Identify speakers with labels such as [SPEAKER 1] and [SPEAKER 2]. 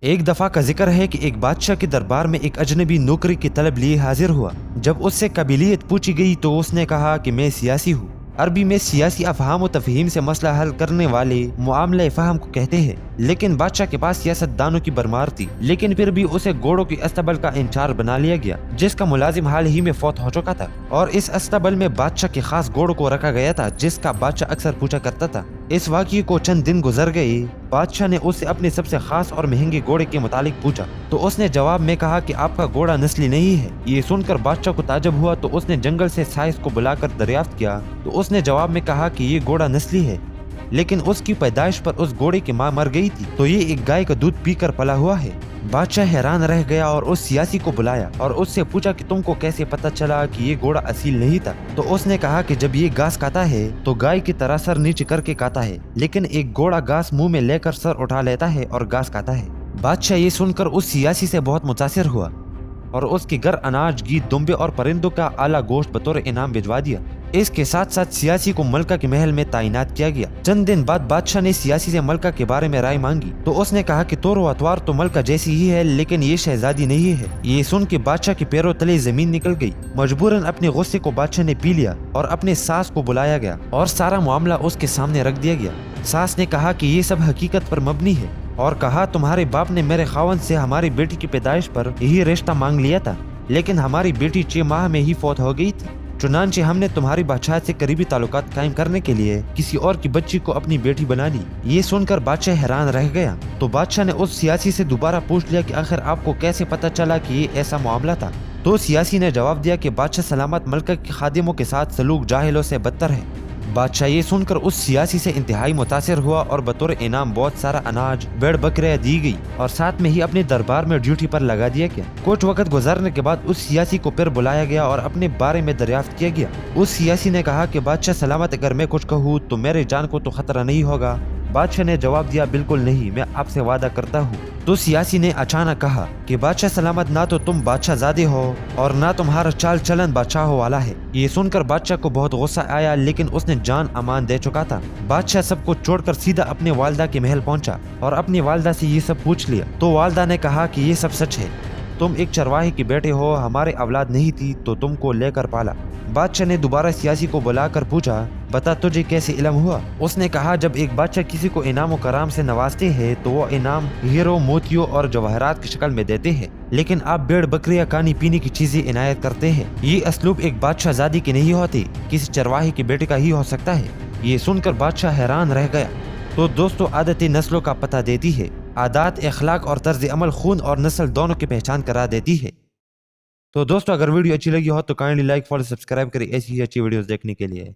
[SPEAKER 1] ایک دفعہ کا ذکر ہے کہ ایک بادشاہ کے دربار میں ایک اجنبی نوکری کی طلب لیے حاضر ہوا۔ جب اس سے قبیلیت پوچھی گئی تو اس نے کہا کہ میں سیاسی ہوں۔ عربی میں سیاسی افہام و تفہیم سے مسئلہ حل کرنے والے معاملہ فہم کو کہتے ہیں، لیکن بادشاہ کے پاس سیاست دانوں کی بھرمار تھی، لیکن پھر بھی اسے گھوڑوں کی استبل کا انچارج بنا لیا گیا، جس کا ملازم حال ہی میں فوت ہو چکا تھا، اور اس استبل میں بادشاہ کے خاص گھوڑوں کو رکھا گیا تھا جس کا بادشاہ اکثر پوچھا کرتا تھا۔ اس واقعے کو چند دن گزر گئے، بادشاہ نے اس سے اپنے سب سے خاص اور مہنگے گھوڑے کے متعلق پوچھا تو اس نے جواب میں کہا کہ آپ کا گھوڑا نسلی نہیں ہے۔ یہ سن کر بادشاہ کو تعجب ہوا تو اس نے جنگل سے سائنس کو بلا کر دریافت کیا تو اس نے جواب میں کہا کہ یہ گھوڑا نسلی ہے، لیکن اس کی پیدائش پر اس گھوڑے کی ماں مر گئی تھی، تو یہ ایک گائے کا دودھ پی کر پلا ہوا ہے۔ بادشاہ حیران رہ گیا اور اس سیاسی کو بلایا اور اس سے پوچھا کہ تم کو کیسے پتہ چلا کہ یہ گھوڑا اصیل نہیں تھا؟ تو اس نے کہا کہ جب یہ گھاس کھاتا ہے تو گائے کی طرح سر نیچے کر کے کھاتا ہے، لیکن ایک گھوڑا گھاس منہ میں لے کر سر اٹھا لیتا ہے اور گھاس کھاتا ہے۔ بادشاہ یہ سن کر اس سیاسی سے بہت متاثر ہوا اور اس کے گھر اناج، گیت، دمبے اور پرندوں کا اعلیٰ گوشت بطور انعام بھجوا دیا۔ اس کے ساتھ ساتھ سیاسی کو ملکہ کے محل میں تعینات کیا گیا۔ چند دن بعد بادشاہ نے سیاسی سے ملکہ کے بارے میں رائے مانگی تو اس نے کہا کہ طور و اطوار تو ملکہ جیسی ہی ہے، لیکن یہ شہزادی نہیں ہے۔ یہ سن کے بادشاہ کے پیروں تلے زمین نکل گئی۔ مجبوراً اپنے غصے کو بادشاہ نے پی لیا اور اپنے ساس کو بلایا گیا اور سارا معاملہ اس کے سامنے رکھ دیا گیا۔ ساس نے کہا کہ یہ سب حقیقت پر مبنی ہے اور کہا تمہارے باپ نے میرے خاوند سے ہماری بیٹی کی پیدائش پر یہی رشتہ مانگ لیا تھا، لیکن ہماری بیٹی 6 ماہ میں ہی فوت ہو گئی تھی، چنانچہ ہم نے تمہاری بادشاہت سے قریبی تعلقات قائم کرنے کے لیے کسی اور کی بچی کو اپنی بیٹی بنا لی۔ یہ سن کر بادشاہ حیران رہ گیا تو بادشاہ نے اس سیاسی سے دوبارہ پوچھ لیا کہ آخر آپ کو کیسے پتہ چلا کہ یہ ایسا معاملہ تھا؟ تو سیاسی نے جواب دیا کہ بادشاہ سلامت ملکہ کے خادموں کے ساتھ سلوک جاہلوں سے بدتر ہے۔ بادشاہ یہ سن کر اس سیاسی سے انتہائی متاثر ہوا اور بطور انعام بہت سارا اناج، بیڑ بکریاں دی گئی اور ساتھ میں ہی اپنے دربار میں ڈیوٹی پر لگا دیا گیا۔ کچھ وقت گزرنے کے بعد اس سیاسی کو پھر بلایا گیا اور اپنے بارے میں دریافت کیا گیا۔ اس سیاسی نے کہا کہ بادشاہ سلامت اگر میں کچھ کہوں تو میرے جان کو تو خطرہ نہیں ہوگا؟ بادشاہ نے جواب دیا بالکل نہیں، میں آپ سے وعدہ کرتا ہوں۔ تو سیاسی نے اچانک کہا کہ بادشاہ سلامت نہ تو تم بادشاہ زادے ہو اور نہ تمہارا چال چلن بادشاہوں والا ہے۔ یہ سن کر بادشاہ کو بہت غصہ آیا، لیکن اس نے جان امان دے چکا تھا۔ بادشاہ سب کو چھوڑ کر سیدھا اپنے والدہ کے محل پہنچا اور اپنی والدہ سے یہ سب پوچھ لیا۔ تو والدہ نے کہا کہ یہ سب سچ ہے، تم ایک چرواہے کے بیٹے ہو، ہمارے اولاد نہیں تھی تو تم کو لے کر پالا۔ بادشاہ نے دوبارہ سیاسی کو بلا کر پوچھا بتا تجھے کیسے علم ہوا؟ اس نے کہا جب ایک بادشاہ کسی کو انعام و کرام سے نوازتے ہیں تو وہ انعام ہیروں، موتیوں اور جواہرات کی شکل میں دیتے ہیں، لیکن آپ بیڑ بکریاں، کھانے پینے کی چیزیں عنایت کرتے ہیں۔ یہ اسلوب ایک بادشاہ زادی کی نہیں ہوتی، کسی چرواہے کے بیٹے کا ہی ہو سکتا ہے۔ یہ سن کر بادشاہ حیران رہ گیا۔ تو دوستو عادتیں نسلوں کا پتہ دیتی ہے۔ عادات، اخلاق اور طرز عمل خون اور نسل دونوں کی پہچان کرا دیتی ہے۔ تو دوستو اگر ویڈیو اچھی لگی ہو تو کائنڈلی لائک، فالو، سبسکرائب کریں ایسی ہی اچھی ویڈیوز دیکھنے کے لیے۔